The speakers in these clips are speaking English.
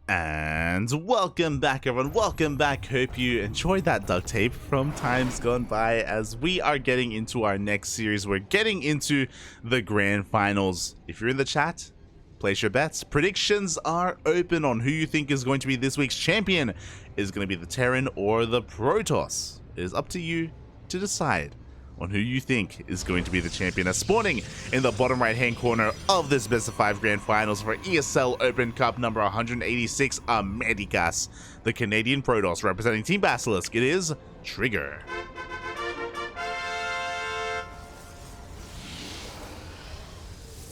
And welcome back, everyone. Welcome back. Hope you enjoyed that duct tape from times gone by. As we are getting into our next series, we're getting into the grand finals. If you're in the chat, place your bets. Predictions are open on who you think is going to be this week's champion. Is it going to be the Terran or the Protoss? It is up to you to decide on who you think is going to be the champion. As spawning in the bottom right hand corner of this best of 5 grand finals for ESL Open Cup number 186 Americas, the Canadian Protoss representing Team Basilisk, it is Trigger.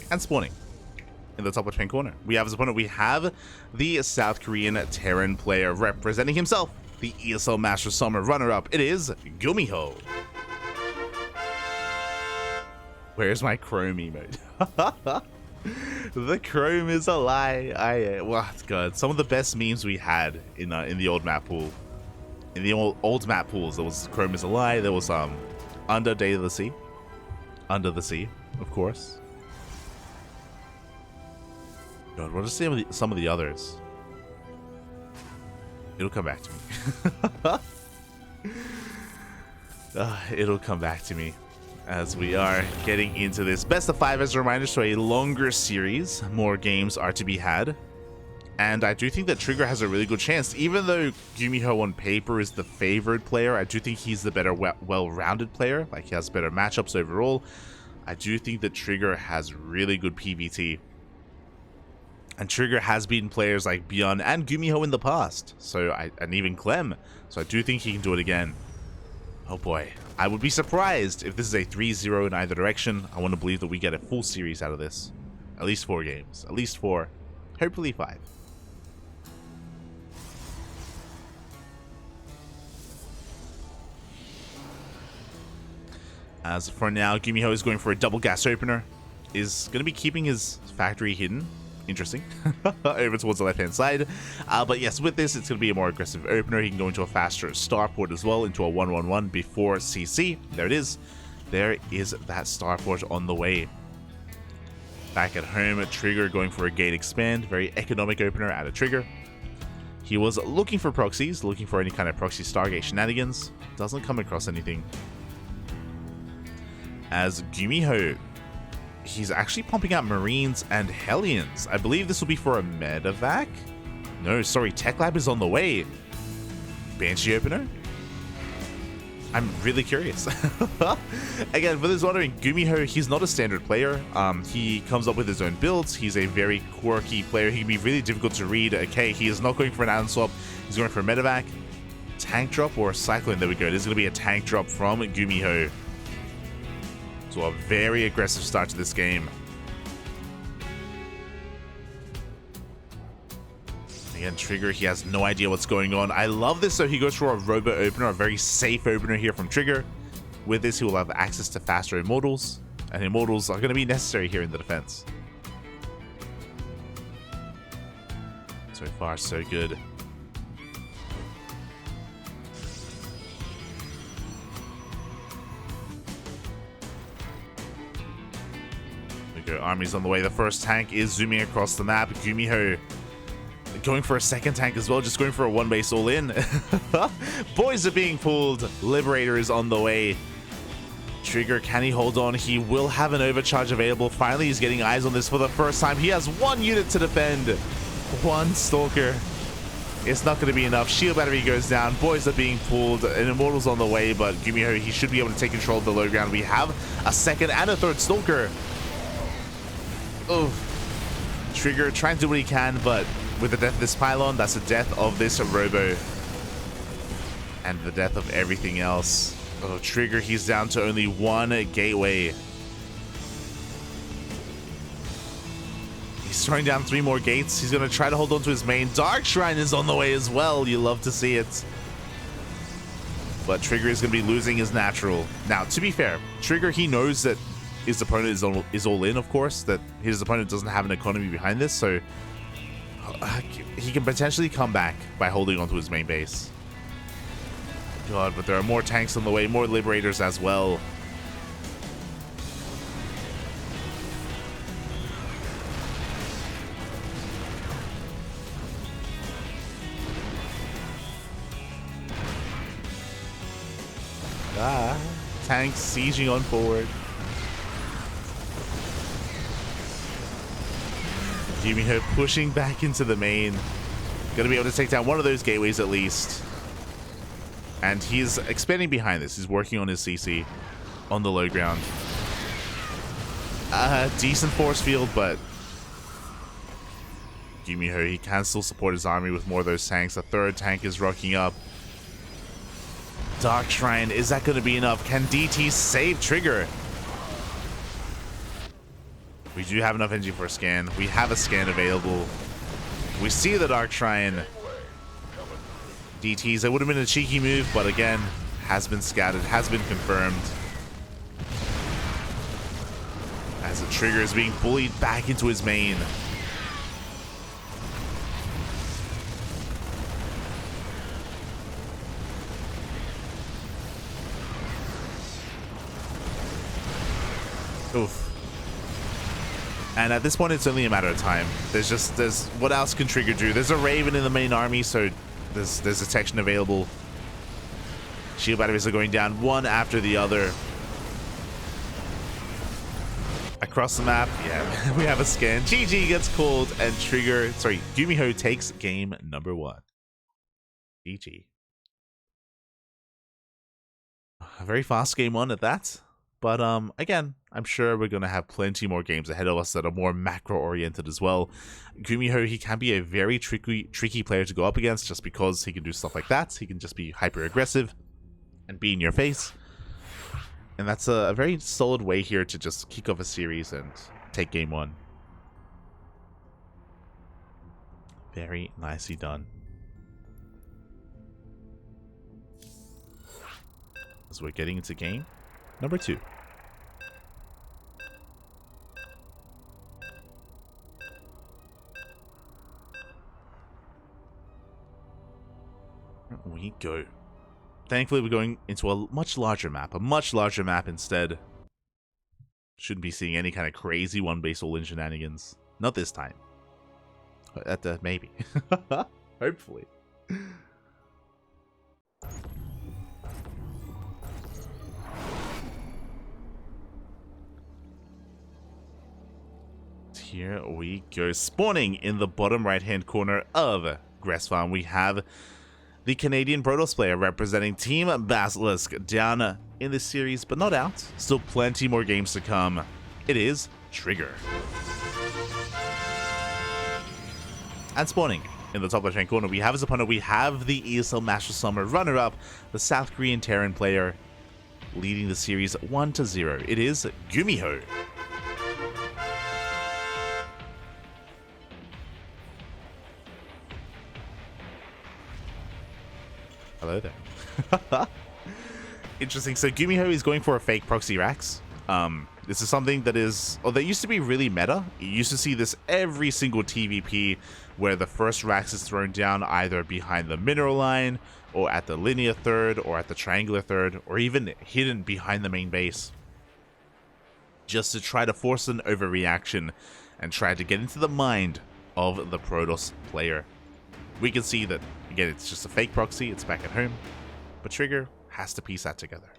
And spawning in the top left hand corner, we have as opponent, we have the South Korean Terran player representing himself, the ESL Master Summer runner-up, it is GuMiho. Where's my chrome emote? The chrome is a lie. Well, God, some of the best memes we had in the old map pool, in the old map pools. There was chrome is a lie. There was under Day of the Sea, under the sea, of course. God, what are some of the others? It'll come back to me. It'll come back to me. As we are getting into this best of 5, as a reminder, so a longer series, more games are to be had, and I do think that Trigger has a really good chance. Even though GuMiho on paper is the favored player, I do think he's the better, well-rounded player. Like, he has better matchups overall. I do think that Trigger has really good PvT, and Trigger has beaten players like Beyond and GuMiho in the past, and even Clem. So I do think he can do it again. Oh boy, I would be surprised if this is a 3-0 in either direction. I want to believe that we get a full series out of this. At least 4 games. At least 4. Hopefully 5. As for now, GuMiho is going for a double gas opener. Is going to be keeping his factory hidden. Interesting. Over towards the left-hand side. But yes, with this, it's going to be a more aggressive opener. He can go into a faster starport as well, into a 1-1-1 before CC. There it is. There is that starport on the way. Back at home, Trigger going for a gate expand. Very economic opener out of Trigger. He was looking for proxies, looking for any kind of proxy Stargate shenanigans. Doesn't come across anything. As GuMiho, he's actually pumping out Marines and Hellions. I believe this will be for a medevac? No, sorry, Tech Lab is on the way. Banshee opener? I'm really curious. Again, for those wondering, GuMiho, he's not a standard player. He comes up with his own builds. He's a very quirky player. He can be really difficult to read. Okay, he is not going for an item swap. He's going for a medevac. Tank drop or a cyclone? There we go. This is going to be a tank drop from GuMiho. So a very aggressive start to this game. Again, Trigger, he has no idea what's going on. I love this. So he goes for a robo opener, a very safe opener here from Trigger. With this, he will have access to faster immortals, and immortals are going to be necessary here in the defense. So far, so good. Armies on the way. The first tank is zooming across the map. GuMiho going for a second tank as well, just going for a 1 base all in. Boys are being pulled. Liberator is on the way. Trigger, can he hold on? He will have an overcharge available. Finally, he's getting eyes on this for the first time. He has 1 unit to defend. 1 Stalker. It's not going to be enough. Shield battery goes down. Boys are being pulled. An Immortal's on the way, but GuMiho, he should be able to take control of the low ground. We have a second and a third Stalker. Oh, Trigger trying to do what he can, but with the death of this pylon, that's the death of this robo. And the death of everything else. Oh, Trigger, he's down to only 1 gateway. He's throwing down 3 more gates. He's going to try to hold on to his main. Dark Shrine is on the way as well. You love to see it. But Trigger is going to be losing his natural. Now, to be fair, Trigger, he knows that his opponent is all in, of course, that his opponent doesn't have an economy behind this, so he can potentially come back by holding onto his main base. God, but there are more tanks on the way, more Liberators as well. tanks sieging on forward. GuMiho pushing back into the main. Gonna be able to take down one of those gateways at least. And he's expanding behind this. He's working on his CC on the low ground. Decent force field, but GuMiho, he can still support his army with more of those tanks. A third tank is rocking up. Dark Shrine, is that going to be enough? Can DT save Trigger? We do have enough energy for a scan. We have a scan available. We see the Dark Shrine. DTs, that would have been a cheeky move, but again, has been scattered, has been confirmed. As the Trigger is being bullied back into his main. Oof. And at this point, it's only a matter of time. There's what else can Trigger do? There's a Raven in the main army, so there's detection available. Shield batteries are going down one after the other. Across the map, yeah, we have a scan. GG gets called, and GuMiho takes game number 1. GG. A very fast game 1 at that. But again, I'm sure we're going to have plenty more games ahead of us that are more macro-oriented as well. GuMiho, he can be a very tricky player to go up against just because he can do stuff like that. He can just be hyper-aggressive and be in your face. And that's a very solid way here to just kick off a series and take game 1. Very nicely done. As we're getting into game number 2. Here we go. Thankfully, we're going into a much larger map instead. Shouldn't be seeing any kind of crazy one-base all-in shenanigans. Not this time. Maybe. Hopefully. Here we go. Spawning in the bottom right-hand corner of Grass Farm, we have the Canadian Protoss player representing Team Basilisk down in this series, but not out. Still plenty more games to come. It is Trigger. And spawning in the top left-hand corner, we have his opponent. We have the ESL Master Summer runner-up, the South Korean Terran player, leading the series 1-0. It is GuMiho. Hello there. Interesting. So GuMiho is going for a fake proxy Rax. This is something that is... Oh, they used to be really meta. You used to see this every single TvP where the first Rax is thrown down either behind the mineral line or at the linear third or at the triangular third or even hidden behind the main base. Just to try to force an overreaction and try to get into the mind of the Protoss player. We can see that, again, it's just a fake proxy, it's back at home, but Trigger has to piece that together.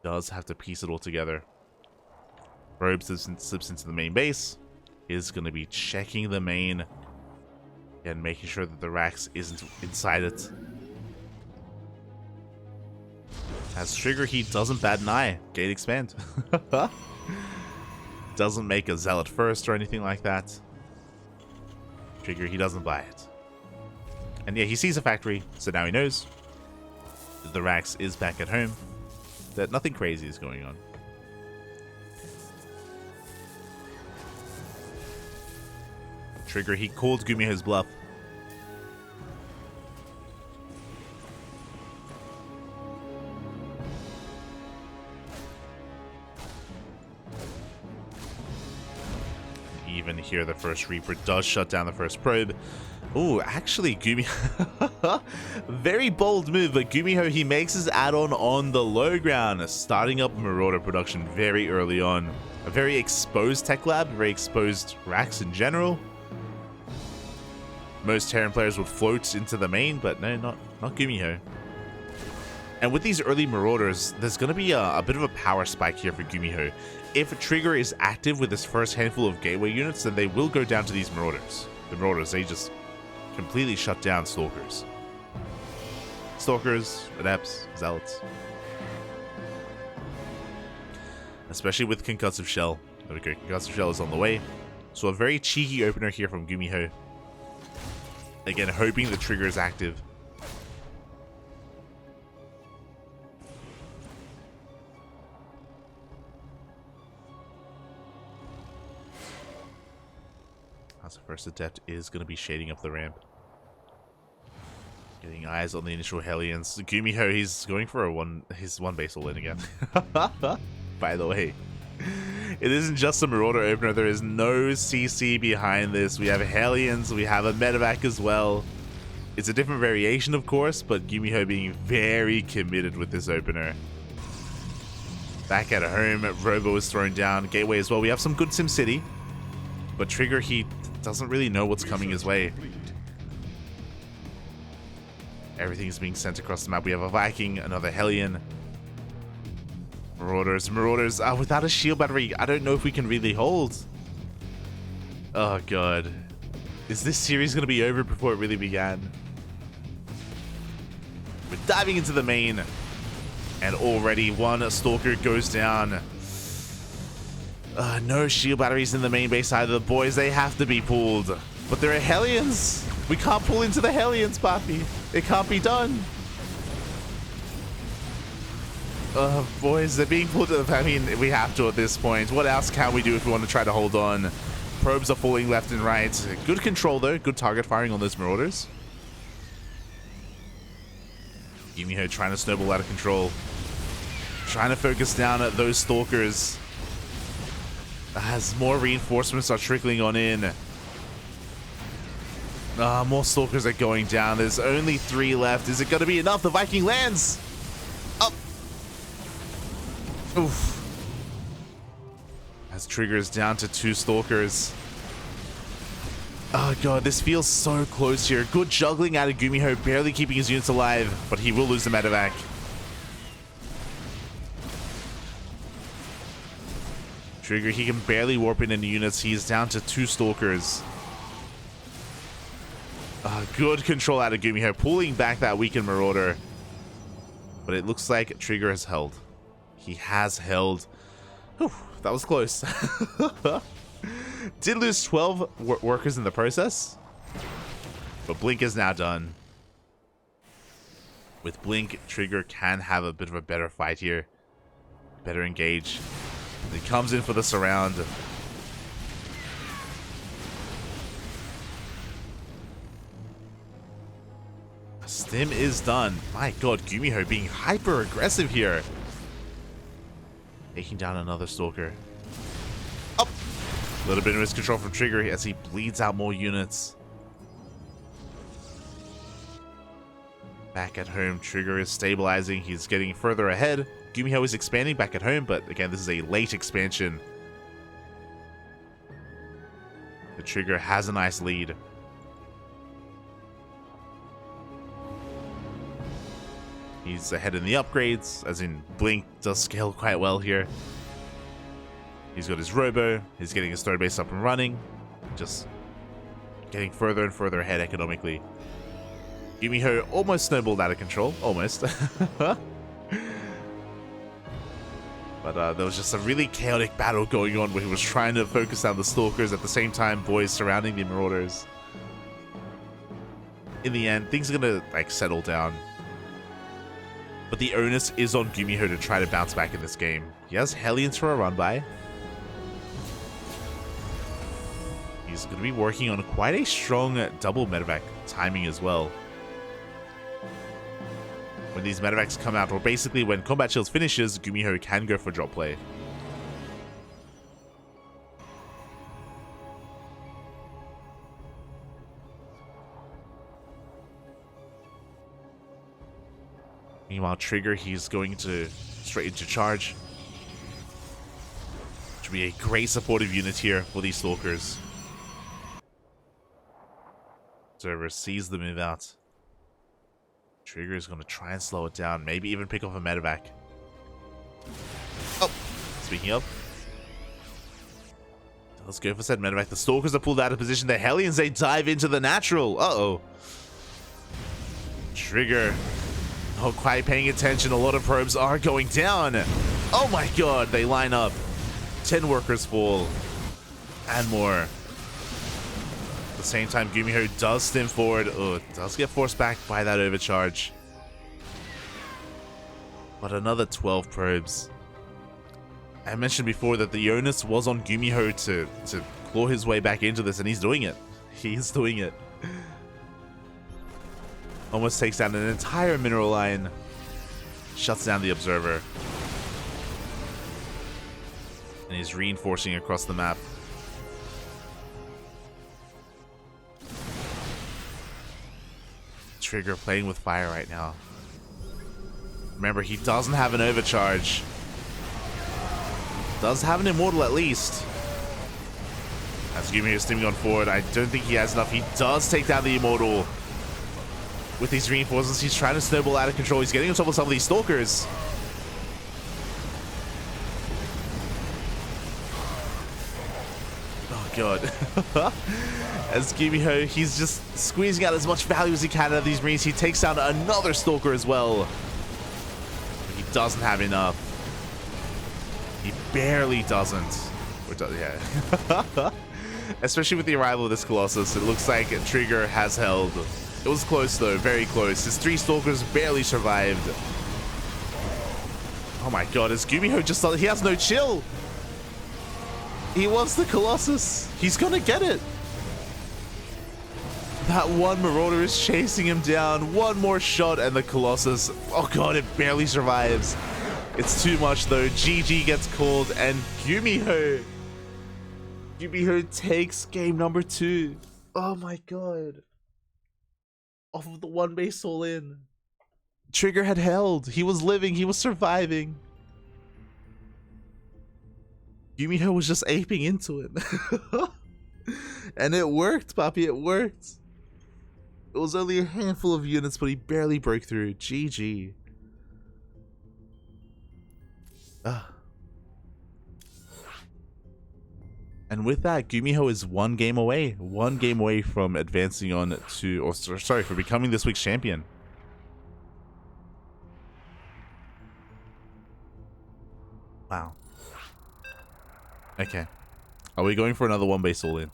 Does have to piece it all together. Probe slips into the main base, is going to be checking the main and making sure that the Rax isn't inside it. As Trigger, he doesn't bat an eye. Gate expand. Doesn't make a Zealot first or anything like that. Trigger, he doesn't buy it. And yeah, he sees a factory, so now he knows that the Rax is back at home, that nothing crazy is going on. Trigger, he called GuMiho's bluff. Even here, the first Reaper does shut down the first probe. Oh, actually, GuMiho... very bold move, but GuMiho, he makes his add-on on the low ground, starting up Marauder production very early on. A very exposed tech lab, very exposed Rax in general. Most Terran players would float into the main, but no, not GuMiho. And with these early Marauders, there's going to be a bit of a power spike here for GuMiho. If Trigger is active with his first handful of gateway units, then they will go down to these Marauders. The Marauders, they just completely shut down Stalkers. Stalkers, Adepts, Zealots. Especially with Concussive Shell. There we go, Concussive Shell is on the way. So a very cheeky opener here from GuMiho. Again, hoping the Trigger is active. As the first Adept is going to be shading up the ramp. Getting eyes on the initial Hellions. GuMiho, he's going for his one base all-in again. By the way, it isn't just a Marauder opener. There is no CC behind this. We have Hellions. We have a Medevac as well. It's a different variation, of course, but GuMiho being very committed with this opener. Back at home, Robo is thrown down. Gateway as well. We have some good SimCity. But Trigger, he doesn't really know what's coming his way. Everything's being sent across the map. We have a Viking, another Hellion. Marauders. Without a shield battery, I don't know if we can really hold. Oh god. Is this series going to be over before it really began? We're diving into the main. And already one Stalker goes down. No shield batteries in the main base either. The boys, they have to be pulled. But there are Hellions. We can't pull into the Hellions, Buffy. It can't be done. Boys, they're being pulled to the... I mean, we have to at this point. What else can we do if we want to try to hold on? Probes are falling left and right. Good control, though. Good target firing on those Marauders. GuMiho trying to snowball out of control. Trying to focus down at those Stalkers. As more reinforcements are trickling on in. More Stalkers are going down. There's only 3 left. Is it going to be enough? The Viking lands. Up. Oof. As Trigger's down to 2 Stalkers. Oh god, this feels so close here. Good juggling out of GuMiho, barely keeping his units alive, but he will lose the medevac. Trigger, he can barely warp in any units. He's down to 2 Stalkers. Good control out of GuMiho, pulling back that weakened Marauder. But it looks like Trigger has held. He has held. Whew, that was close. Did lose 12 workers in the process. But Blink is now done. With Blink, Trigger can have a bit of a better fight here. Better engage. He comes in for the surround. Stim is done. My god, GuMiho being hyper aggressive here. Taking down another Stalker. Up! A little bit of miscontrol from Trigger as he bleeds out more units. Back at home, Trigger is stabilizing. He's getting further ahead. GuMiho is expanding back at home, but again, this is a late expansion. The Trigger has a nice lead. He's ahead in the upgrades, as in Blink does scale quite well here. He's got his Robo, he's getting his third base up and running. Just getting further and further ahead economically. GuMiho almost snowballed out of control, almost. But there was just a really chaotic battle going on where he was trying to focus on the Stalkers at the same time, boys surrounding the Marauders. In the end, things are gonna like settle down. But the onus is on GuMiho to try to bounce back in this game. He has Hellions for a run by. He's going to be working on quite a strong double medevac timing as well. When these medevacs come out, or basically when Combat Shields finishes, GuMiho can go for drop play. Meanwhile, Trigger, he's going to straight into charge. Which will be a great supportive unit here for these Stalkers. Server sees the move out. Trigger is going to try and slow it down. Maybe even pick off a medevac. Oh, speaking of. Let's go for said medevac. The Stalkers are pulled out of position. The Hellions, they dive into the natural. Uh-oh. Trigger. Not quite paying attention. A lot of probes are going down. Oh my god. They line up. 10 workers fall. And more. At the same time, GuMiho does stim forward. Oh, it does get forced back by that overcharge. But another 12 probes. I mentioned before that the onus was on GuMiho to claw his way back into this, and he's doing it. He's doing it. Almost takes down an entire mineral line. Shuts down the observer. And he's reinforcing across the map. Trigger playing with fire right now. Remember, he doesn't have an overcharge. Does have an immortal at least. As GuMiho stimming on forward, I don't think he has enough. He does take down the immortal. With these reinforcements, he's trying to snowball out of control. He's getting on top of some of these stalkers. Oh god. As GuMiho, he's just squeezing out as much value as he can out of these marines. He takes down another stalker as well. But he doesn't have enough. He barely doesn't. Or does, yeah. Especially with the arrival of this Colossus, it looks like Trigger has held. It was close though, very close. His 3 stalkers barely survived. Oh my god, is GuMiho just... He has no chill. He wants the Colossus. He's gonna get it. That one Marauder is chasing him down. One more shot and the Colossus... Oh god, it barely survives. It's too much though. GG gets called and GuMiho takes game number 2. Oh my god. Off of the one base all in. Trigger had held. He was living. He was surviving. GuMiho was just aping into it. And it worked, Papi. It worked. It was only a handful of units, but he barely broke through. GG. And with that, GuMiho is one game away from advancing on to, or sorry, for becoming this week's champion. Wow. Okay. Are we going for another one base all in?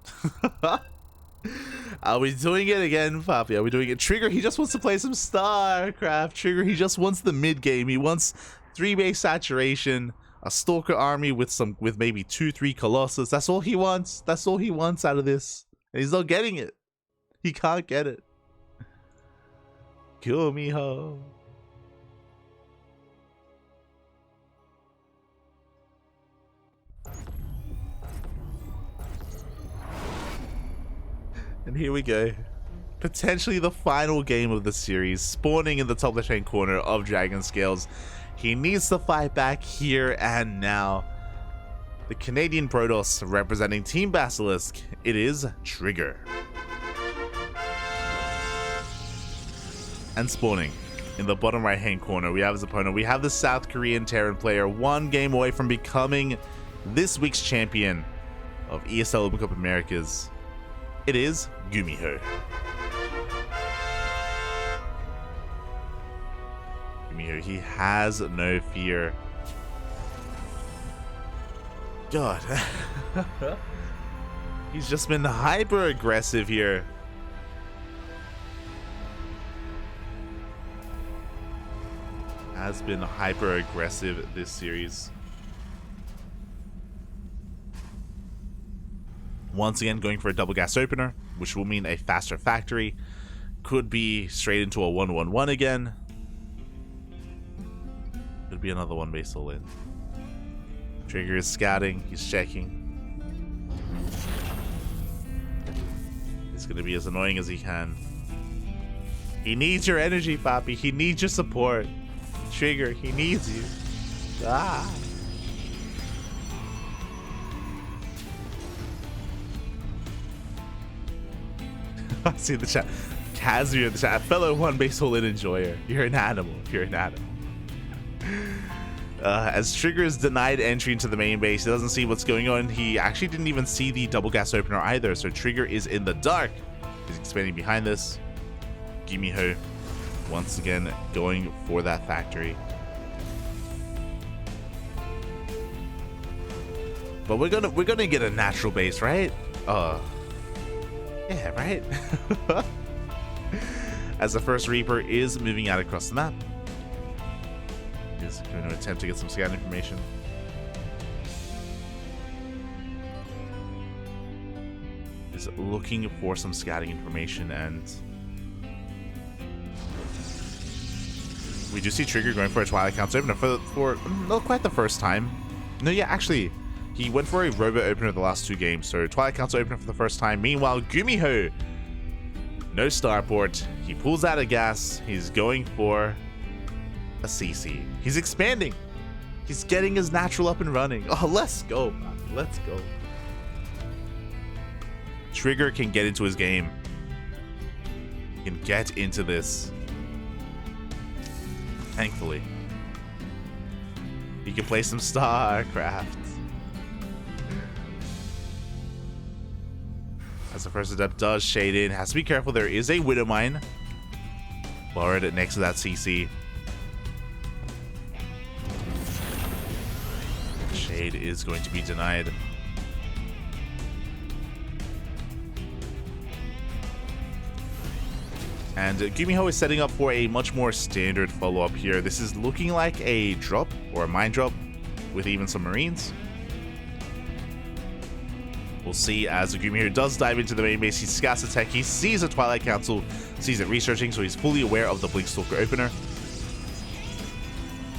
Are we doing it again, Papi? Are we doing it? Trigger, he just wants to play some StarCraft. Trigger, he just wants the mid game. He wants 3 base saturation, a Stalker army with maybe 2-3 Colossus. That's all he wants. That's all he wants out of this. And he's not getting it. He can't get it. GuMiho. And here we go. Potentially the final game of the series, spawning in the top left-hand corner of Dragon Scales. He needs to fight back here and now. The Canadian Protoss representing Team Basilisk, it is Trigger. And spawning in the bottom right-hand corner, we have his opponent. We have the South Korean Terran player, one game away from becoming this week's champion of ESL Open Cup Americas. It is GuMiho. GuMiho, he has no fear. God. He's just been hyper aggressive here. Has been hyper aggressive this series. Once again, going for a double gas opener, which will mean a faster factory. Could be straight into a 1-1-1 again. Could be another one base all in. Trigger is scouting, he's checking. He's going to be as annoying as he can. He needs your energy, Papi. He needs your support. Trigger, he needs you. Ah. I see the chat. Casimir in the chat, fellow one base all in enjoyer. You're an animal. You're an animal. As Trigger is denied entry into the main base, he doesn't see what's going on. He actually didn't even see the double gas opener either, so Trigger is in the dark. He's expanding behind this. GuMiho once again going for that factory. But we're gonna get a natural base, right? Yeah, right. As the first Reaper is moving out across the map. He's going to attempt to get some scout information. Is looking for some scouting information, and we do see Trigger going for a Twilight Council opener for not quite the first time. No, yeah, actually, he went for a Robo opener the last 2 games, so Twilight Council opener for the first time. Meanwhile, GuMiho, no starport. He pulls out a gas. He's going for a CC. He's expanding. He's getting his natural up and running. Oh, let's go, man. Let's go. Trigger can get into his game. He can get into this. Thankfully. He can play some StarCraft. As the first adept does shade in. Has to be careful. There is a Widow Mine. Lowered it next to that CC. Shade is going to be denied. And GuMiho is setting up for a much more standard follow-up here. This is looking like a drop or a mine drop with even some Marines. We'll see as GuMiho does dive into the main base. He scouts the tech. He sees a Twilight Council, sees it researching, so he's fully aware of the Blinkstalker opener.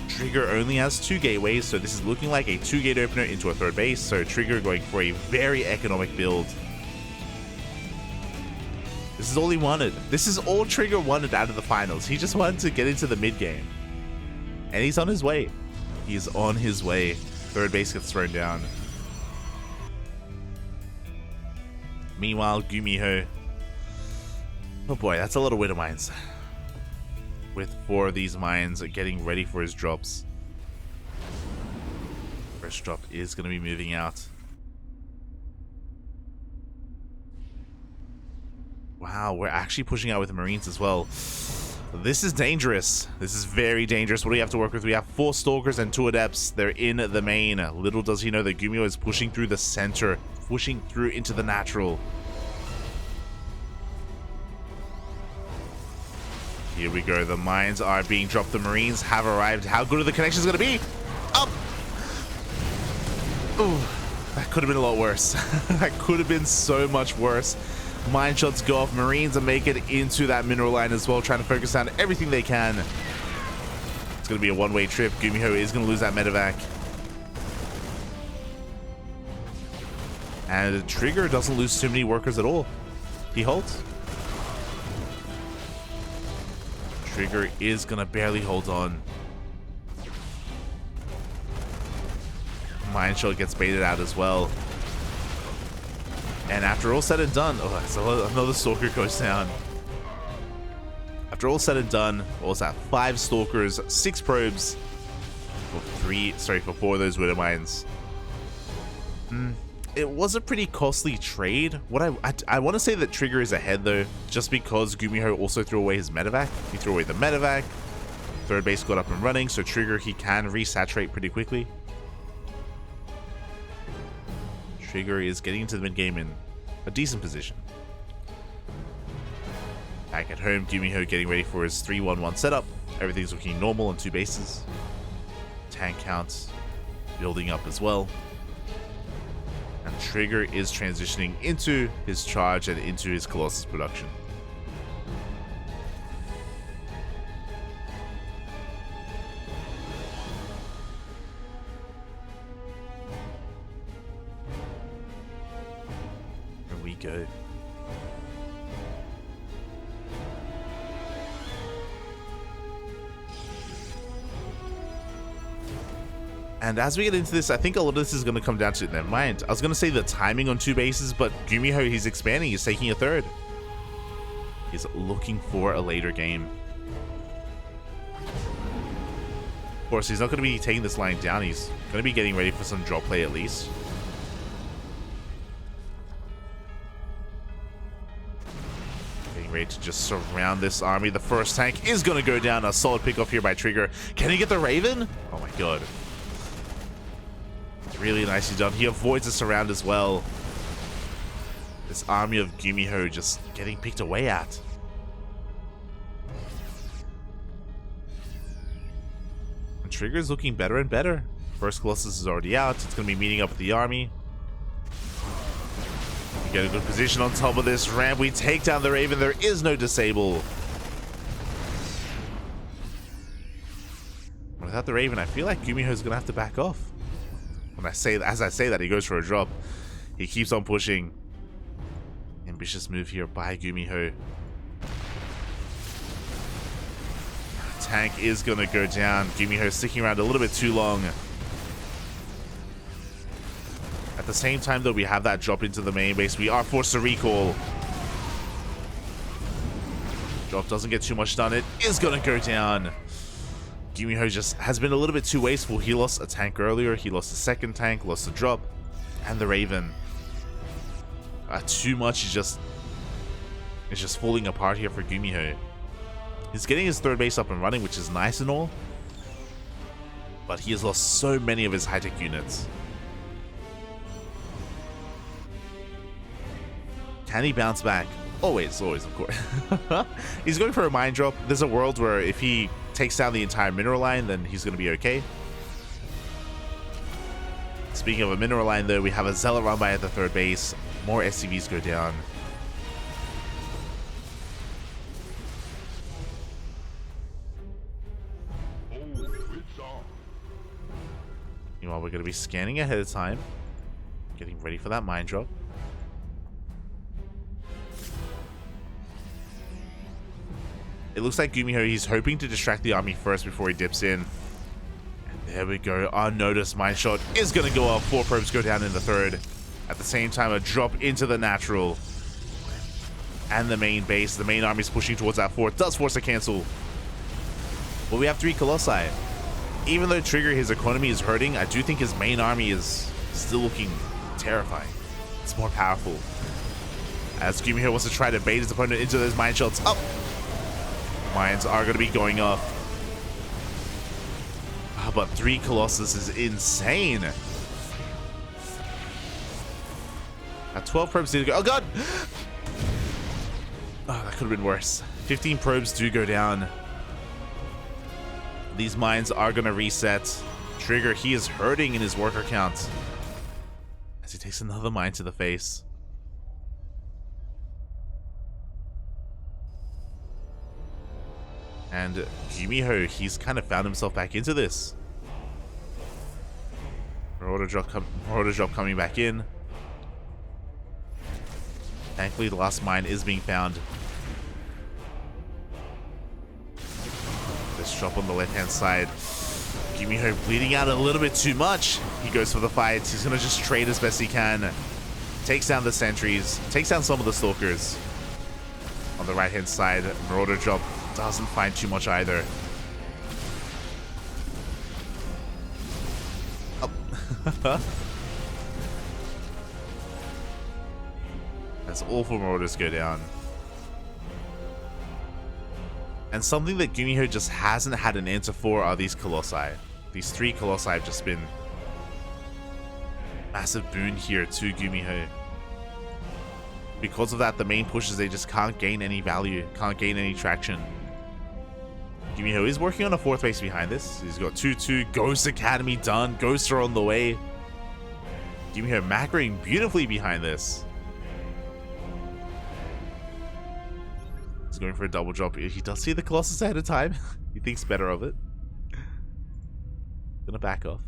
Trigger only has 2 gateways, so this is looking like a 2-gate opener into a 3rd base. So Trigger going for a very economic build. This is all he wanted. This is all Trigger wanted out of the finals. He just wanted to get into the mid game. And he's on his way. He's on his way. 3rd base gets thrown down. Meanwhile, GuMiho. Oh boy, that's a lot of Widow Mines. With 4 of these mines getting ready for his drops. First drop is going to be moving out. Wow, we're actually pushing out with the Marines as well. This is dangerous. This is very dangerous. What do we have to work with? We have 4 Stalkers and 2 Adepts. They're in the main. Little does he know that GuMiho is pushing through the center, pushing through into the natural. Here we go. The mines are being dropped. The Marines have arrived. How good are the connections going to be? Up! Ooh, that could have been a lot worse. That could have been so much worse. Mine shots go off. Marines and make it into that mineral line as well, trying to focus on everything they can. It's going to be a one-way trip. GuMiho is going to lose that medevac. And Trigger doesn't lose too many workers at all. He holds. Trigger is going to barely hold on. Mine shot gets baited out as well. And after all said and done, oh, so another Stalker goes down. After all said and done, what was that? 5 Stalkers, 6 probes for 4 of those Widow Mines. It was a pretty costly trade. What I want to say that Trigger is ahead though, just because GuMiho also threw away his medevac. He threw away the medevac. 3rd base got up and running, so Trigger, he can resaturate pretty quickly. Trigger is getting into the mid game in a decent position. Back at home, GuMiho getting ready for his 3-1-1 setup. Everything's looking normal on 2 bases. Tank counts building up as well. And Trigger is transitioning into his charge and into his Colossus production. Here we go. And as we get into this, I think a lot of this is going to come down to, never mind. I was going to say the timing on 2 bases, but GuMiho, he's expanding. He's taking a 3rd. He's looking for a later game. Of course, he's not going to be taking this line down. He's going to be getting ready for some drop play at least. Getting ready to just surround this army. The first tank is going to go down. A solid pick off here by Trigger. Can he get the Raven? Oh my god. Really nicely done. He avoids the surround as well. This army of GuMiho just getting picked away at. And Trigger's looking better and better. First Colossus is already out. It's going to be meeting up with the army. We get a good position on top of this ramp. We take down the Raven. There is no disable. Without the Raven, I feel like GuMiho is going to have to back off. As I say that, he goes for a drop. He keeps on pushing. Ambitious move here by GuMiho. Tank is going to go down. GuMiho sticking around a little bit too long. At the same time, though, we have that drop into the main base. We are forced to recall. Drop doesn't get too much done. It is going to go down. GuMiho just has been a little bit too wasteful. He lost a tank earlier. He lost a second tank, lost the drop, and the Raven. Too much is just falling apart here for GuMiho. He's getting his third base up and running, which is nice and all, but he has lost so many of his high-tech units. Can he bounce back? Always, of course. He's going for a mine drop. There's a world where if he takes down the entire mineral line, then he's going to be okay. Speaking of a mineral line, though, we have a Zealot run by at the third base. More SCVs go down. Meanwhile, we're going to be scanning ahead of time, getting ready for that mine drop. It looks like GuMiho, he's hoping to distract the army first before he dips in. And there we go. Unnoticed mine shot is going to go off. 4 probes go down in the third. At the same time, a drop into the natural. And the main base. The main army is pushing towards that fort. Does force a cancel. But we have 3 Colossi. Even though Trigger, his economy is hurting, I do think his main army is still looking terrifying. It's more powerful. As GuMiho wants to try to bait his opponent into those mine shots. Oh! Mines are going to be going off. But 3 Colossus is insane. At 12 probes did go. Oh god! Oh, that could have been worse. 15 probes do go down. These mines are going to reset. Trigger, he is hurting in his worker count as he takes another mine to the face. And GuMiho, he's kind of found himself back into this. Marauder drop coming back in. Thankfully, the last mine is being found. This drop on the left-hand side. GuMiho bleeding out a little bit too much. He goes for the fight. He's going to just trade as best he can. Takes down the sentries. Takes down some of the stalkers. On the right-hand side, Marauder drop doesn't find too much either. Oh. That's all 4 Marauders go down. And something that GuMiho just hasn't had an answer for are these Colossi. These 3 Colossi have just been massive boon here to GuMiho. Because of that, the main pushes, they just can't gain any value, can't gain any traction. GuMiho is working on a 4th base behind this. He's got 2-2, Ghost Academy done, Ghoster on the way. GuMiho macroing beautifully behind this. He's going for a double drop. He does see the Colossus ahead of time. He thinks better of it. Gonna back off.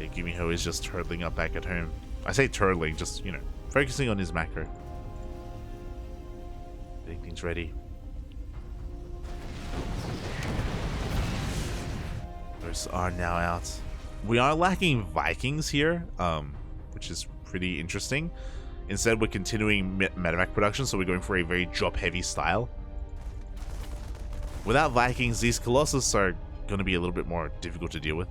Yeah, GuMiho is just turtling up back at home. I say turtling, just, you know, focusing on his macro. Getting things ready. Those are now out. We are lacking Vikings here, which is pretty interesting. Instead, we're continuing medevac production, so we're going for a very drop-heavy style. Without Vikings, these Colossus are going to be a little bit more difficult to deal with.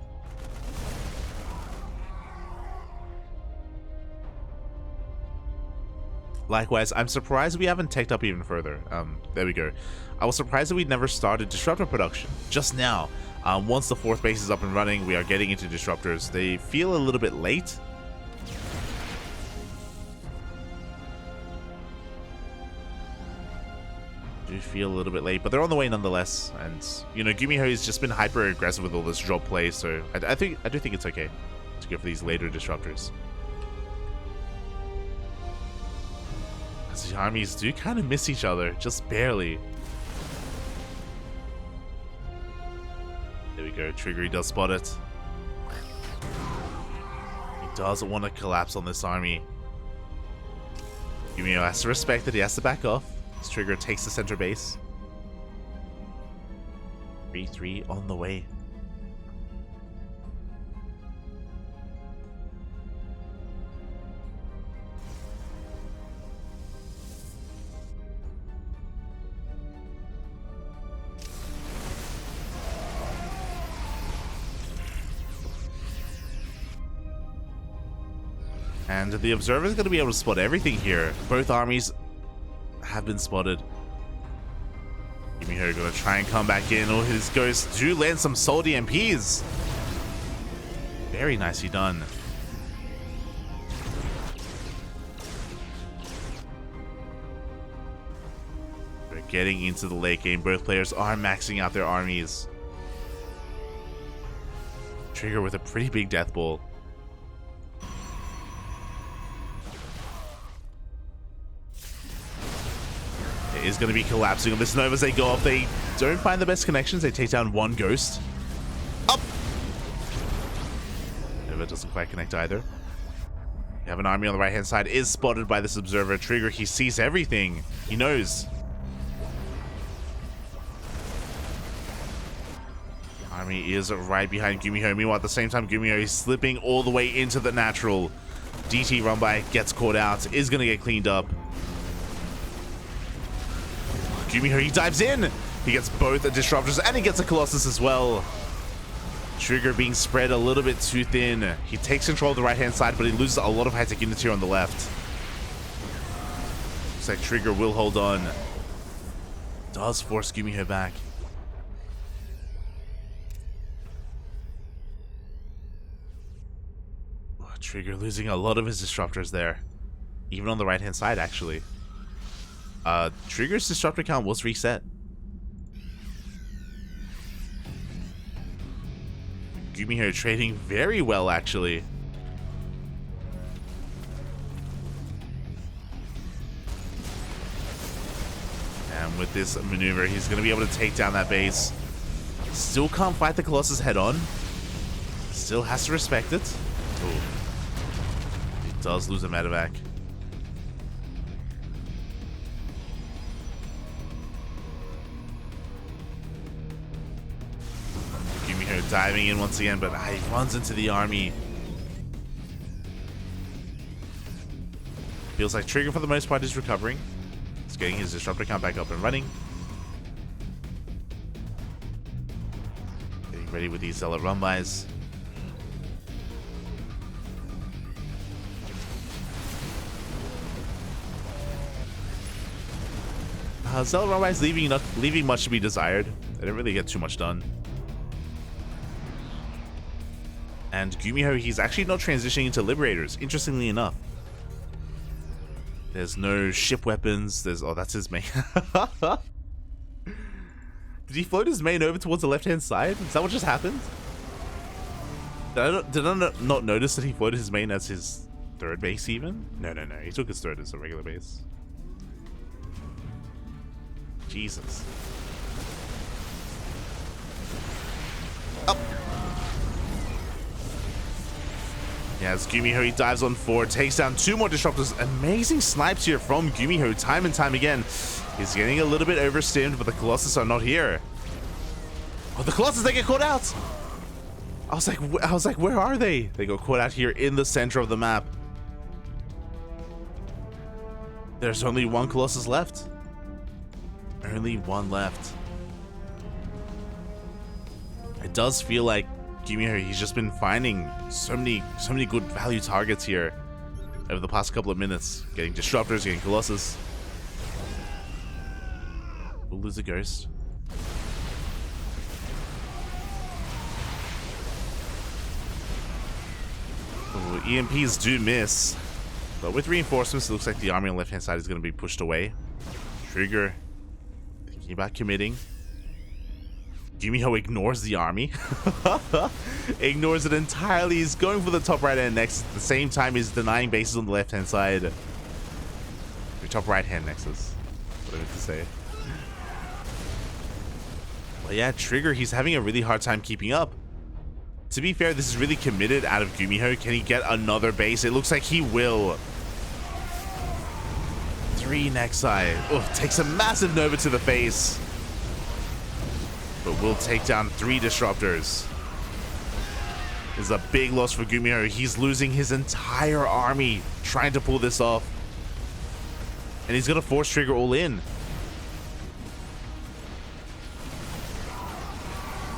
Likewise, I'm surprised we haven't teched up even further. There we go. I was surprised that we never started disruptor production. Just now, once the 4th base is up and running, we are getting into disruptors. They feel a little bit late. Do feel a little bit late, but they're on the way nonetheless. And you know, GuMiho has just been hyper aggressive with all this drop play, so I do think it's okay to go for these later disruptors. As the armies do kind of miss each other, just barely. There we go. Trigger, he does spot it. He doesn't want to collapse on this army. GuMiho has to respect that he has to back off. This Trigger takes the center base. 3-3 on the way. And the Observer is going to be able to spot everything here. Both armies have been spotted. GuMiho going to try and come back in. Oh, his ghosts do land some salty MPs. Very nicely done. We're getting into the late game. Both players are maxing out their armies. Trigger with a pretty big death ball. Is going to be collapsing on this Nova as they go off. They don't find the best connections. They take down one ghost. Up! Nova doesn't quite connect either. You have an army on the right-hand side. Is spotted by this Observer. Trigger, he sees everything. He knows. Army is right behind GuMiho. Meanwhile, at the same time, GuMiho is slipping all the way into the natural. DT run by, gets caught out. Is going to get cleaned up. GuMiho, he dives in. He gets both the disruptors and he gets a Colossus as well. Trigger being spread a little bit too thin. He takes control of the right hand side, but he loses a lot of high-tech units here on the left. Looks like Trigger will hold on. Does force GuMiho back. Oh, Trigger losing a lot of his disruptors there. Even on the right hand side, actually. Trigger's disruptor count was reset. GuMiho trading very well, actually. And with this maneuver, he's going to be able to take down that base. Still can't fight the Colossus head on. Still has to respect it. Ooh. He does lose a medevac. Diving in once again, but he runs into the army. Feels like Trigger for the most part is recovering. He's getting his disruptor count back up and running. Getting ready with these zealot run-bys. Zealot run-bys leaving much to be desired. They didn't really get too much done. And GuMiho, he's actually not transitioning into Liberators, interestingly enough. There's no ship weapons. There's... Oh, that's his main. Did he float his main over towards the left-hand side? Is that what just happened? Did I not notice that he floated his main as his third base even? No. He took his third as a regular base. Jesus. Up! Yeah, as GuMiho, he dives on forward, takes down two more disruptors. Amazing snipes here from GuMiho time and time again. He's getting a little bit overstimmed, but the Colossus are not here. Oh, the Colossus, they get caught out! I was like, where are they? They got caught out here in the center of the map. There's only one Colossus left. Only one left. It does feel like GuMiho, he's just been finding so many good value targets here over the past couple of minutes. Getting Disruptors, getting Colossus. We'll lose a Ghost. Ooh, EMPs do miss. But with reinforcements, it looks like the army on the left-hand side is going to be pushed away. Trigger thinking about committing. GuMiho ignores the army. Ignores it entirely. He's going for the top right-hand nexus. At the same time, he's denying bases on the left-hand side. Your top right-hand nexus. What I meant to say. But yeah, Trigger, he's having a really hard time keeping up. To be fair, this is really committed out of GuMiho. Can he get another base? It looks like he will. 3 Nexi. Oh, takes a massive Nova to the face. But will take down 3 Disruptors. This is a big loss for GuMiho. He's losing his entire army trying to pull this off. And he's going to force Trigger all in.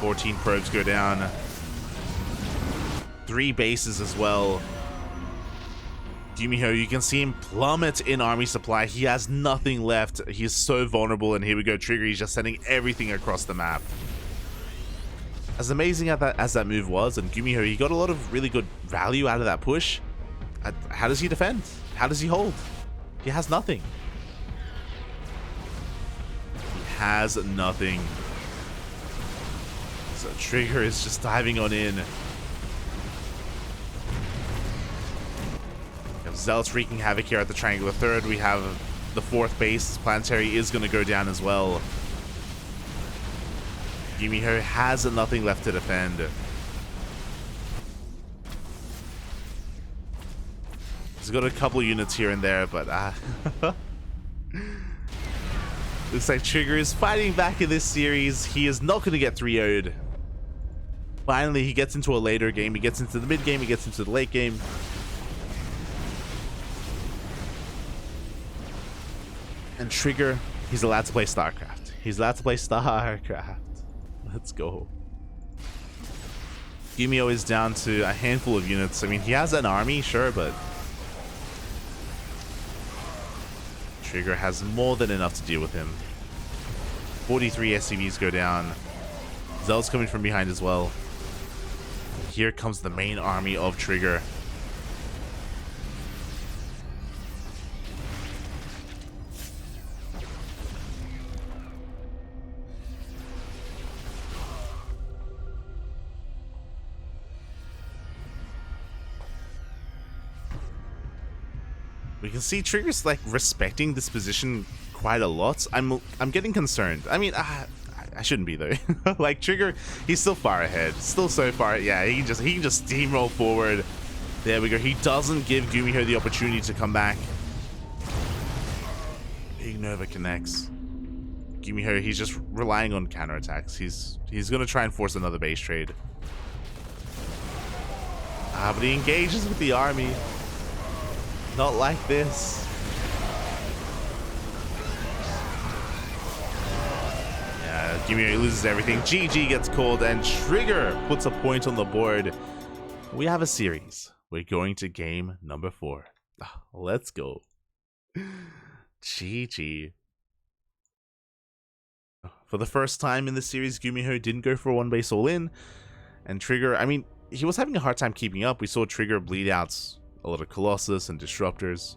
14 probes go down. 3 bases as well. GuMiho, you can see him plummet in army supply. He has nothing left. He is so vulnerable, and here we go. Trigger, he's just sending everything across the map. As amazing as that move was, and GuMiho, he got a lot of really good value out of that push. How does he defend? How does he hold? He has nothing. He has nothing. So Trigger is just diving on in. Zealots wreaking havoc here at the triangular third. We have the 4th base. Planetary is going to go down as well. GuMiho has nothing left to defend. He's got a couple units here and there, but looks like Trigger is fighting back in this series. He is not going to get 3-0'd. Finally, he gets into a later game. He gets into the mid game. He gets into the late game. And Trigger, he's allowed to play StarCraft. He's allowed to play StarCraft. Let's go. GuMiho is down to a handful of units. I mean, he has an army, sure, but Trigger has more than enough to deal with him. 43 SCVs go down. Zell's coming from behind as well. Here comes the main army of Trigger. We can see Trigger's like respecting this position quite a lot. I'm getting concerned. I mean, I shouldn't be though. Like Trigger, he's still far ahead. Still so far. Yeah, he can just steamroll forward. There we go. He doesn't give GuMiho the opportunity to come back. Big Nova connects. GuMiho, he's just relying on counterattacks. He's gonna try and force another base trade. But he engages with the army. Not like this. Yeah, GuMiho loses everything. GG gets called, and Trigger puts a point on the board. We have a series. We're going to game number 4. Let's go. GG. For the first time in the series, GuMiho didn't go for a 1 base all in. And Trigger, I mean, he was having a hard time keeping up. We saw Trigger bleed out a lot of Colossus and Disruptors.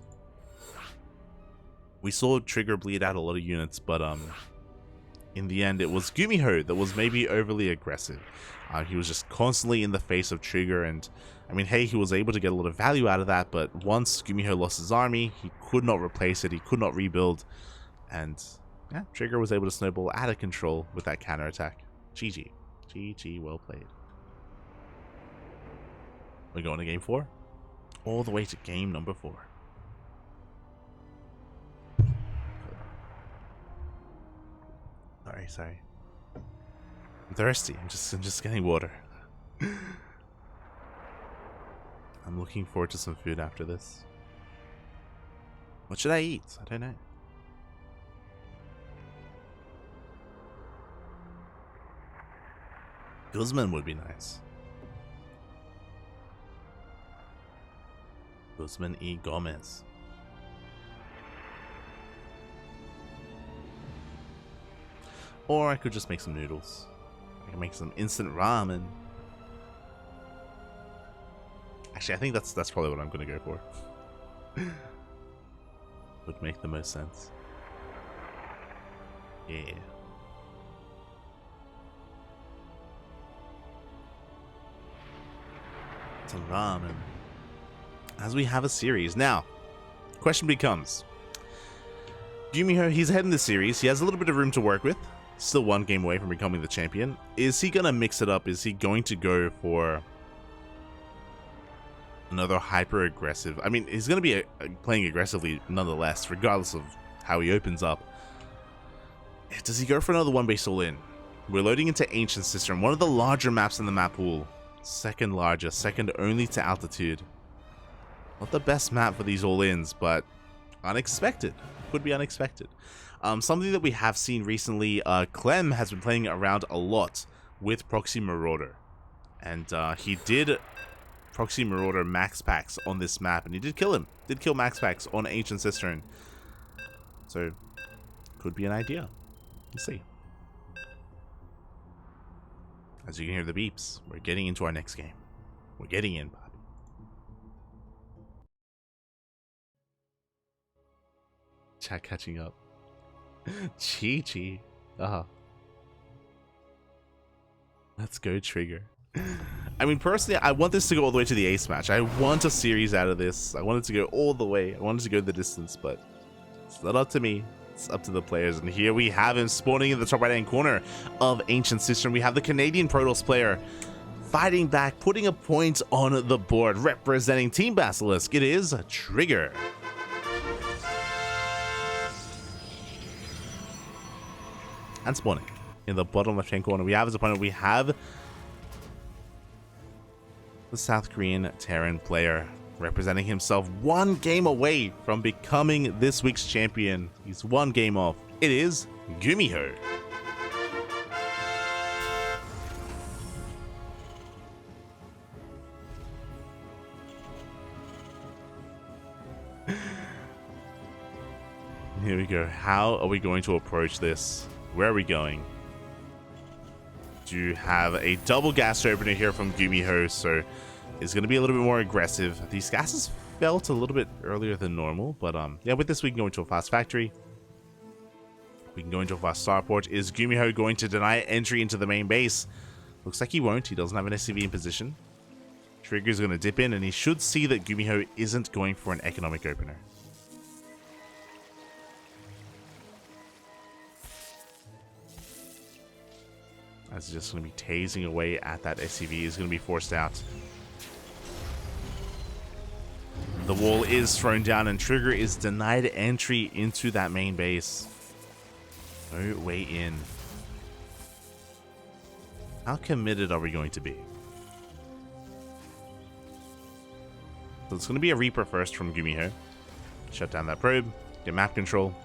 We saw Trigger bleed out a lot of units, but in the end, it was GuMiho that was maybe overly aggressive. He was just constantly in the face of Trigger, and I mean, hey, he was able to get a lot of value out of that, but once GuMiho lost his army, he could not replace it, he could not rebuild, and yeah, Trigger was able to snowball out of control with that counterattack. GG. GG, well played. We're going to game 4. All the way to game number 4. Sorry. I'm thirsty. I'm just getting water. I'm looking forward to some food after this. What should I eat? I don't know. Guzman would be nice. Guzman E. Gomez. Or I could just make some noodles. I can make some instant ramen. Actually, I think that's probably what I'm going to go for. Would make the most sense. Yeah. Some ramen. As we have a series. Now, question becomes, GuMiho, he's ahead in the series. He has a little bit of room to work with. Still one game away from becoming the champion. Is he going to mix it up? Is he going to go for another hyper aggressive? I mean, he's going to be playing aggressively nonetheless, regardless of how he opens up. Does he go for another one base all in? We're loading into Ancient Cistern, one of the larger maps in the map pool. Second largest, second only to Altitude. Not the best map for these all-ins, but unexpected. Could be unexpected. Something that we have seen recently, Clem has been playing around a lot with Proxy Marauder. And he did Proxy Marauder Max Packs on this map, and he did kill him. Did kill Max Packs on Ancient Cistern. So, could be an idea. Let's see. As you can hear the beeps, we're getting into our next game. We're getting in, Bobby. Chat catching up. Chi-Chi. Let's go, Trigger. I mean, personally, I want this to go all the way to the ace match. I want a series out of this. I want it to go all the way. I want it to go the distance, but it's not up to me. It's up to the players. And here we have him spawning in the top right-hand corner of Ancient Cistern. We have the Canadian Protoss player fighting back, putting a point on the board, representing Team Basilisk. It is Trigger. And spawning in the bottom left-hand corner, we have his opponent. We have the South Korean Terran player representing himself, one game away from becoming this week's champion. He's one game off. It is GuMiho. Here we go. How are we going to approach this? Where are we going? Do have a double gas opener here from GuMiho, so it's going to be a little bit more aggressive. These gases felt a little bit earlier than normal, but yeah, with this we can go into a fast factory. We can go into a fast starport. Is GuMiho going to deny entry into the main base? Looks like he won't. He doesn't have an SCV in position. Trigger's going to dip in, and he should see that GuMiho isn't going for an economic opener. As he's just going to be tasing away at that SCV. He's going to be forced out. The wall is thrown down, and Trigger is denied entry into that main base. No way in. How committed are we going to be? So it's going to be a Reaper first from GuMiho. Shut down that probe. Get map control.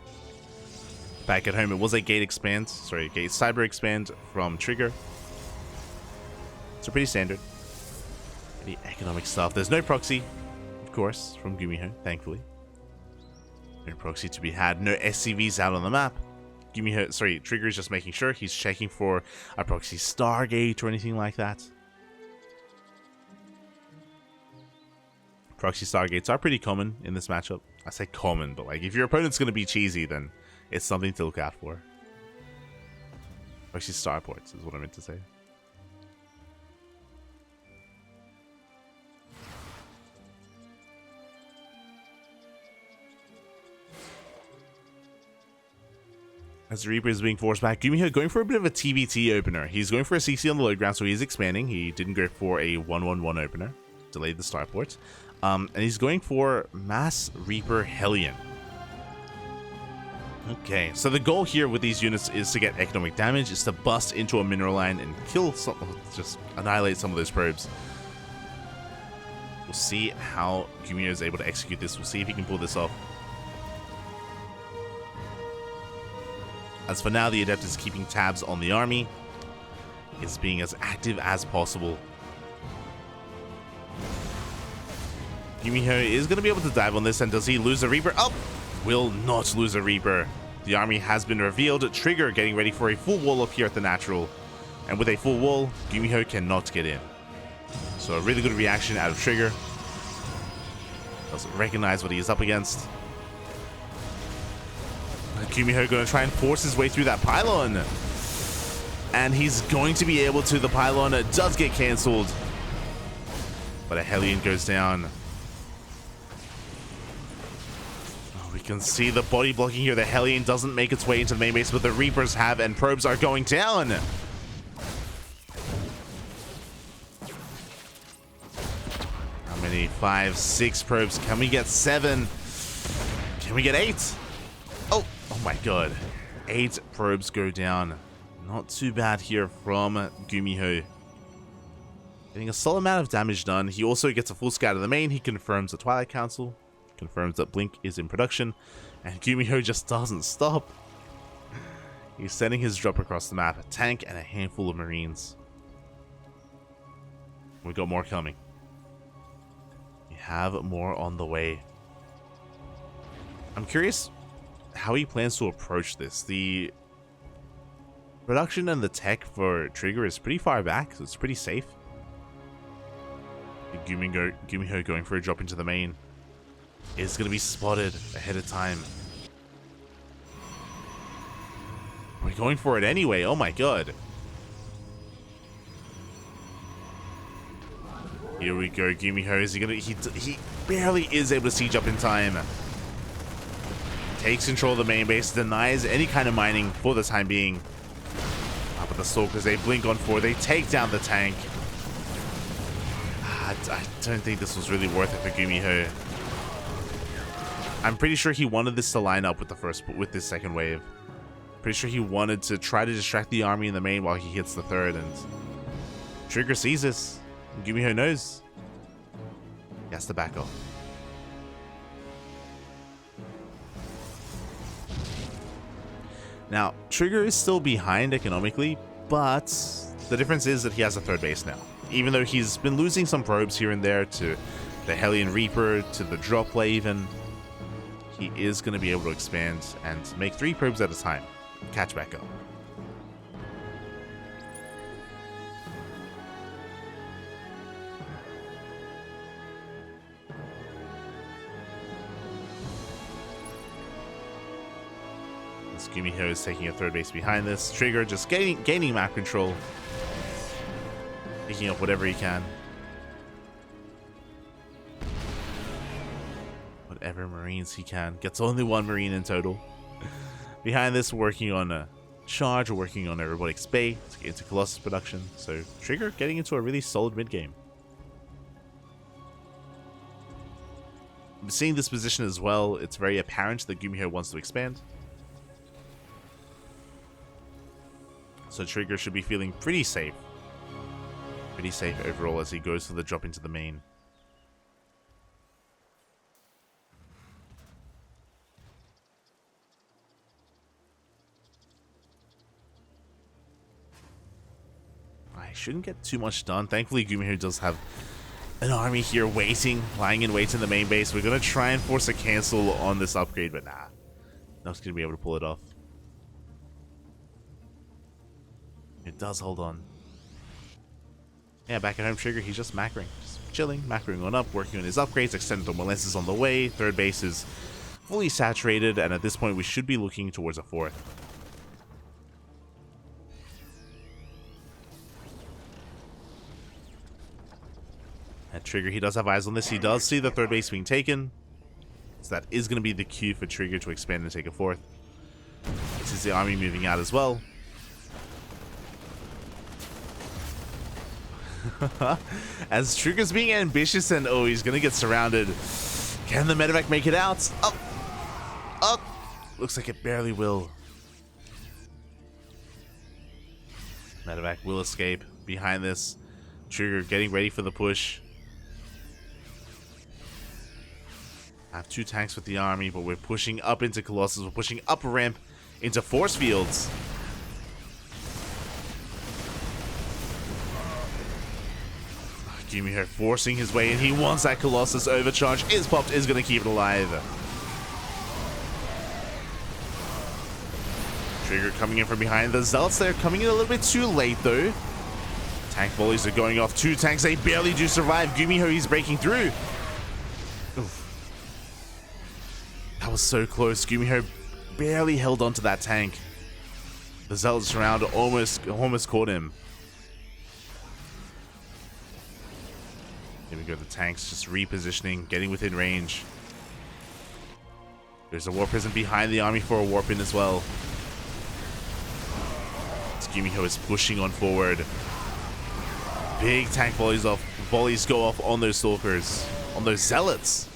Back at home, it was a gate expand. Sorry, gate cyber expand from Trigger. So pretty standard. Pretty economic stuff. There's no proxy, of course, from GuMiho, thankfully. No proxy to be had. No SCVs out on the map. GuMiho, sorry, Trigger is just making sure he's checking for a proxy Stargate or anything like that. Proxy Stargates are pretty common in this matchup. I say common, but like if your opponent's going to be cheesy, then it's something to look out for. Proxy Starports is what I meant to say. As the Reaper is being forced back, GuMiho going for a bit of a TvT opener. He's going for a CC on the load ground, so he's expanding. He didn't go for a 1-1-1 opener. Delayed the starport. And he's going for Mass Reaper Hellion. Okay, so the goal here with these units is to get economic damage, is to bust into a mineral line and kill some, just annihilate some of those probes. We'll see how GuMiho is able to execute this. We'll see if he can pull this off. As for now, the Adept is keeping tabs on the army. It's being as active as possible. GuMiho is going to be able to dive on this, and does he lose a Reaper? Oh! Will not lose a Reaper. The army has been revealed. Trigger getting ready for a full wall up here at the natural. And with a full wall, GuMiho cannot get in. So a really good reaction out of Trigger. Doesn't recognize what he is up against. GuMiho going to try and force his way through that pylon. And he's going to be able to. The pylon does get cancelled. But a Hellion goes down. We can see the body blocking here. The Hellion doesn't make its way into the main base, but the Reapers have, and probes are going down. How many? 5, 6 probes. Can we get 7? Can we get 8? Oh my god. 8 probes go down. Not too bad here from GuMiho. Getting a solid amount of damage done. He also gets a full scout of the main. He confirms the Twilight Council. Confirms that Blink is in production. And GuMiho just doesn't stop. He's sending his drop across the map. A tank and a handful of Marines. We got more coming. We have more on the way. I'm curious how he plans to approach this. The production and the tech for Trigger is pretty far back, so it's pretty safe. GuMiho going for a drop into the main is going to be spotted ahead of time. We're going for it anyway. Oh my god. Here we go. GuMiho, is he gonna? He barely is able to siege up in time. Takes control of the main base, denies any kind of mining for the time being. But the Stalkers, they blink on 4. They take down the tank. I don't think this was really worth it for GuMiho. I'm pretty sure he wanted this to line up with this second wave. Pretty sure he wanted to try to distract the army in the main while he hits the third, and Trigger sees this. GuMiho knows. He has to back off. Now, Trigger is still behind economically, but the difference is that he has a third base now. Even though he's been losing some probes here and there to the Hellion Reaper, to the drop play even, he is going to be able to expand and make 3 probes at a time. Catch back up. GuMiho is taking a third base behind this. Trigger just gaining map control. Picking up whatever he can. Whatever Marines he can. Gets only 1 Marine in total. Behind this, working on a charge, working on a Robotics Bay to get into Colossus production. So Trigger getting into a really solid mid game. Seeing this position as well, it's very apparent that GuMiho wants to expand. So Trigger should be feeling pretty safe. Pretty safe overall as he goes for the drop into the main. I shouldn't get too much done. Thankfully, GuMiho does have an army here waiting, lying in wait in the main base. We're going to try and force a cancel on this upgrade, but nah. Not going to be able to pull it off. It does hold on. Yeah, back at home, Trigger, he's just macroing. Just chilling, macroing on up, working on his upgrades, extended thermal lenses on the way. Third base is fully saturated, and at this point, we should be looking towards a fourth. At Trigger, he does have eyes on this. He does see the third base being taken. So that is going to be the cue for Trigger to expand and take a fourth. This is the army moving out as well. As Trigger's being ambitious, and oh, he's gonna get surrounded. Can the medevac make it out? Up, up. Looks like it barely will. Medevac will escape behind this. Trigger getting ready for the push. I have 2 tanks with the army, but we're pushing up into Colossus. We're pushing up a ramp into force fields. GuMiho forcing his way in. He wants that Colossus overcharge. Is popped, is going to keep it alive. Trigger coming in from behind. The Zealots there coming in a little bit too late though. Tank volleys are going off. 2 tanks, they barely do survive. GuMiho, he's breaking through. Oof. That was so close. GuMiho barely held onto that tank. The Zealots around almost caught him. Here we go, the tanks just repositioning, getting within range. There's a War Prison behind the army for a warp in as well. GuMiho is pushing on forward. Big tank volleys go off on those Stalkers, on those Zealots.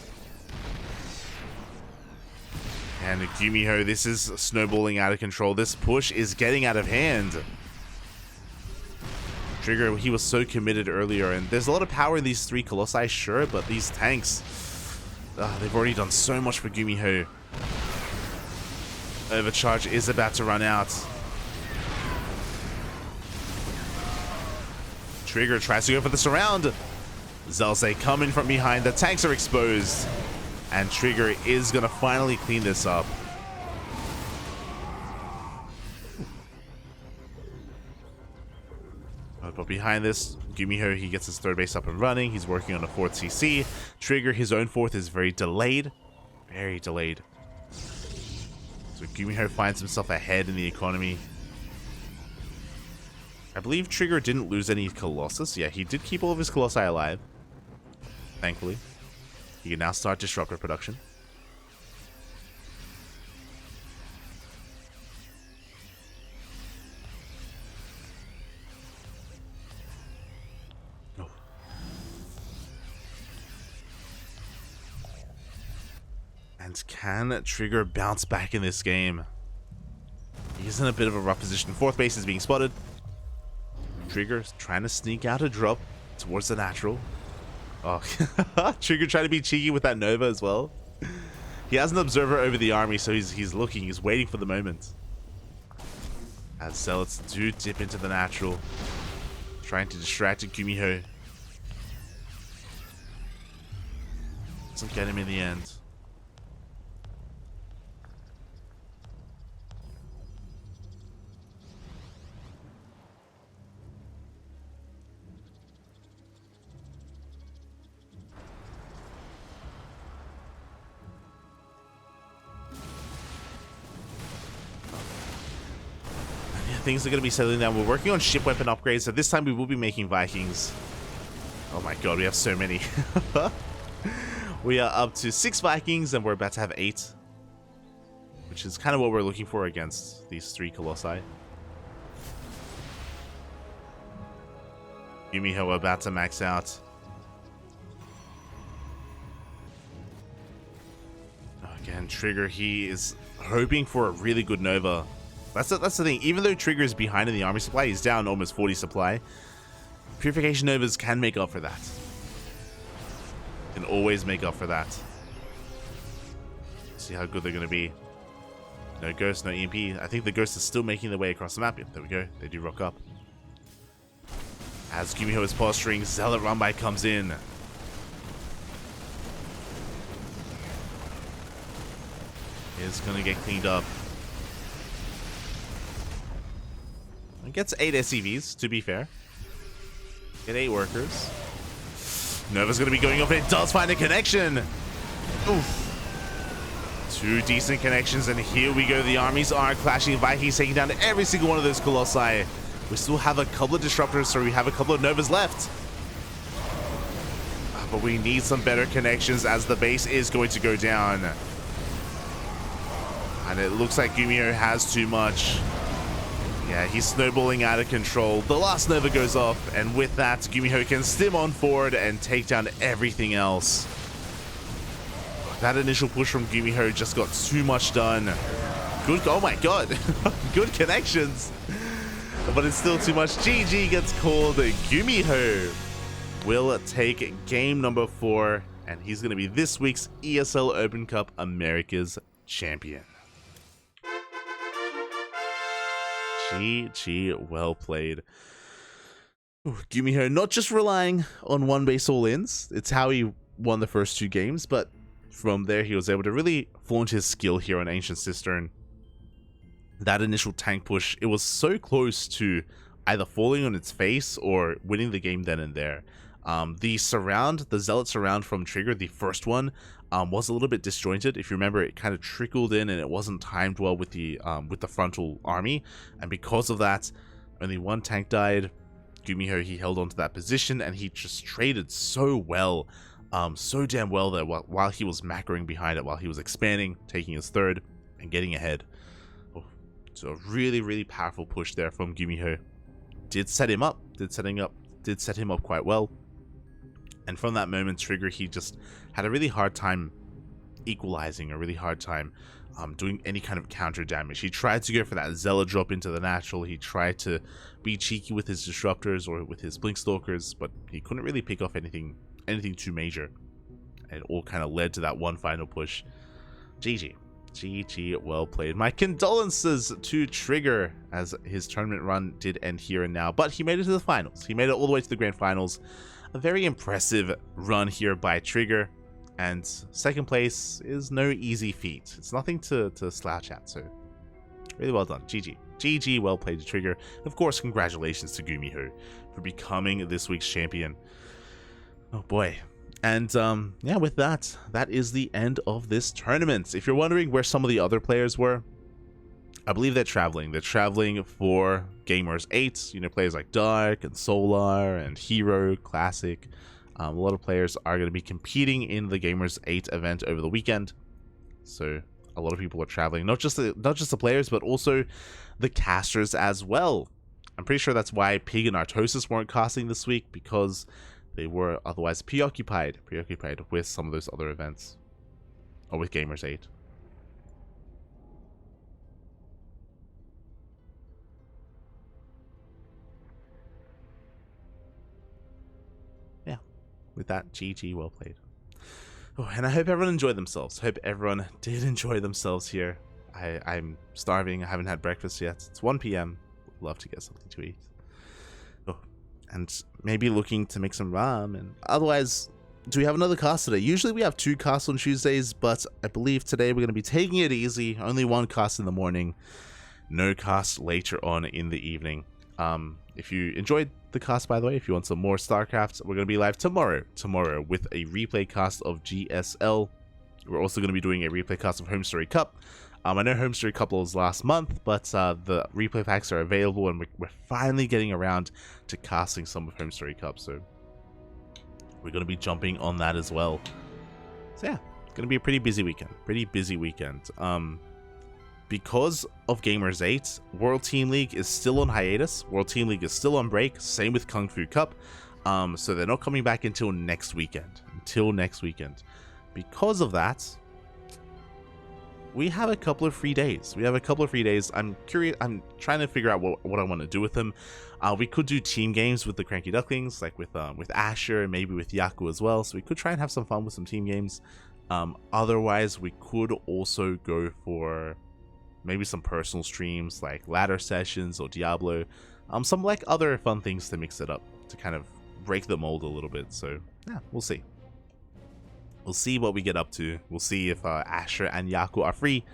And GuMiho, this is snowballing out of control. This push is getting out of hand. Trigger, he was so committed earlier, and there's a lot of power in these 3 Colossi, sure, but these tanks, they've already done so much for GuMiho. Overcharge is about to run out. Trigger tries to go for the surround. Zealots, they come in from behind. The tanks are exposed. And Trigger is going to finally clean this up. But behind this, GuMiho, he gets his 3rd base up and running. He's working on a 4th CC. Trigger, his own 4th is very delayed. Very delayed. So GuMiho finds himself ahead in the economy. I believe Trigger didn't lose any Colossus. Yeah, he did keep all of his Colossi alive. Thankfully. He can now start Disruptor production. Oh. And can Trigger bounce back in this game? He's in a bit of a rough position. 4th base is being spotted. Trigger trying to sneak out a drop towards the natural. Oh, Trigger trying to be cheeky with that Nova as well. He has an observer over the army, so he's looking, he's waiting for the moment. As Zealots do dip into the natural, trying to distract GuMiho. Doesn't get him in the end. Things are going to be settling down. We're working on ship weapon upgrades, so this time we will be making Vikings. Oh my god, we have so many. We are up to 6 Vikings, and we're about to have 8. Which is kind of what we're looking for against these 3 Colossi. GuMiho about to max out. Again, Trigger, he is hoping for a really good Nova. That's the thing. Even though Trigger is behind in the army supply, he's down almost 40 supply. Purification Novas can make up for that. Can always make up for that. See how good they're going to be. No Ghost, no EMP. I think the Ghost is still making their way across the map. Yep, there we go. They do rock up. As GuMiho is posturing, Zealot Runby comes in. Is going to get cleaned up. It gets 8 SCVs, to be fair. Get 8 workers. Nova's going to be going off. It does find a connection. Oof. 2 decent connections, and here we go. The armies are clashing. Vikings taking down every single one of those Colossi. We still have a couple of Disruptors, so we have a couple of Novas left. But we need some better connections as the base is going to go down. And it looks like GuMiho has too much. Yeah, he's snowballing out of control. The last Nova goes off, and with that, GuMiho can stim on forward and take down everything else. That initial push from GuMiho just got too much done. Good, oh my god. Good connections. But it's still too much. GG gets called. GuMiho will take game number 4, and he's going to be this week's ESL Open Cup Americas champion. GG, well played. GuMiho not just relying on one base all-ins. It's how he won the first 2 games, but from there he was able to really flaunt his skill here on Ancient Cistern. That initial tank push, it was so close to either falling on its face or winning the game then and there. The Zealot surround from Trigger, the first one, was a little bit disjointed. If you remember, it kind of trickled in and it wasn't timed well with the frontal army, and because of that, only 1 tank died. GuMiho, he held on to that position and he just traded so well, so damn well that while he was macroing behind it, while he was expanding, taking his 3rd and getting ahead. So a really, really powerful push there from GuMiho. Did set him up quite well. And from that moment, Trigger, he just had a really hard time equalizing, a really hard time doing any kind of counter damage. He tried to go for that Zealot drop into the natural. He tried to be cheeky with his disruptors or with his Blinkstalkers, but he couldn't really pick off anything too major. And it all kind of led to that one final push. GG. GG, well played. My condolences to Trigger, as his tournament run did end here and now, but he made it to the finals. He made it all the way to the grand finals. A very impressive run here by Trigger, and 2nd place is no easy feat. It's nothing to slouch at, so really well done. GG. GG, well played to Trigger. Of course, congratulations to GuMiho for becoming this week's champion. Oh boy. And yeah, with that is the end of this tournament. If you're wondering where some of the other players were, I believe they're traveling. They're traveling for Gamers 8. You know, players like Dark and Solar and Hero, Classic. A lot of players are going to be competing in the Gamers 8 event over the weekend. So a lot of people are traveling. Not just the players, but also the casters as well. I'm pretty sure that's why Pig and Artosis weren't casting this week, because they were otherwise preoccupied with some of those other events, or with Gamers 8. Yeah, with that, GG, well played. Oh, and I hope everyone enjoyed themselves. Hope everyone did enjoy themselves here. I'm starving. I haven't had breakfast yet. It's 1 p.m. Would love to get something to eat. And maybe looking to make some ramen. Otherwise, do we have another cast today? Usually we have 2 casts on Tuesdays, but I believe today we're going to be taking it easy. Only 1 cast in the morning, no cast later on in the evening. If you enjoyed the cast, by the way, if you want some more StarCraft, we're going to be live tomorrow with a replay cast of GSL. We're also going to be doing a replay cast of Home Story Cup. I know Home Story Cup was last month, but the replay packs are available, and we're finally getting around to casting some of Home Story Cup, so we're going to be jumping on that as well. So yeah, it's going to be a pretty busy weekend. Because of Gamers 8, World Team League is still on hiatus. World Team League is still on break, same with Kung Fu Cup. So they're not coming back until next weekend. Because of that, we have a couple of free days. I'm curious. I'm trying to figure out what I want to do with them. We could do team games with the CranKy Ducklings, like with Asher and maybe with Yaku as well. So we could try and have some fun with some team games. Otherwise, we could also go for maybe some personal streams like ladder sessions or Diablo. Some like other fun things to mix it up to kind of break the mold a little bit. So yeah, we'll see. We'll see what we get up to. We'll see if Asher and Yaku are free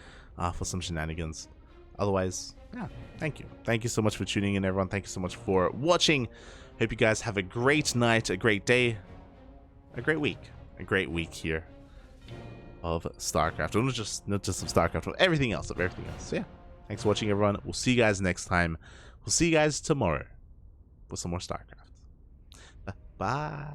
for some shenanigans. Otherwise, yeah, thank you. Thank you so much for tuning in, everyone. Thank you so much for watching. Hope you guys have a great night, a great day, a great week here of StarCraft. Not just of StarCraft, but everything else, So yeah, thanks for watching, everyone. We'll see you guys next time. We'll see you guys tomorrow for some more StarCraft. Bye.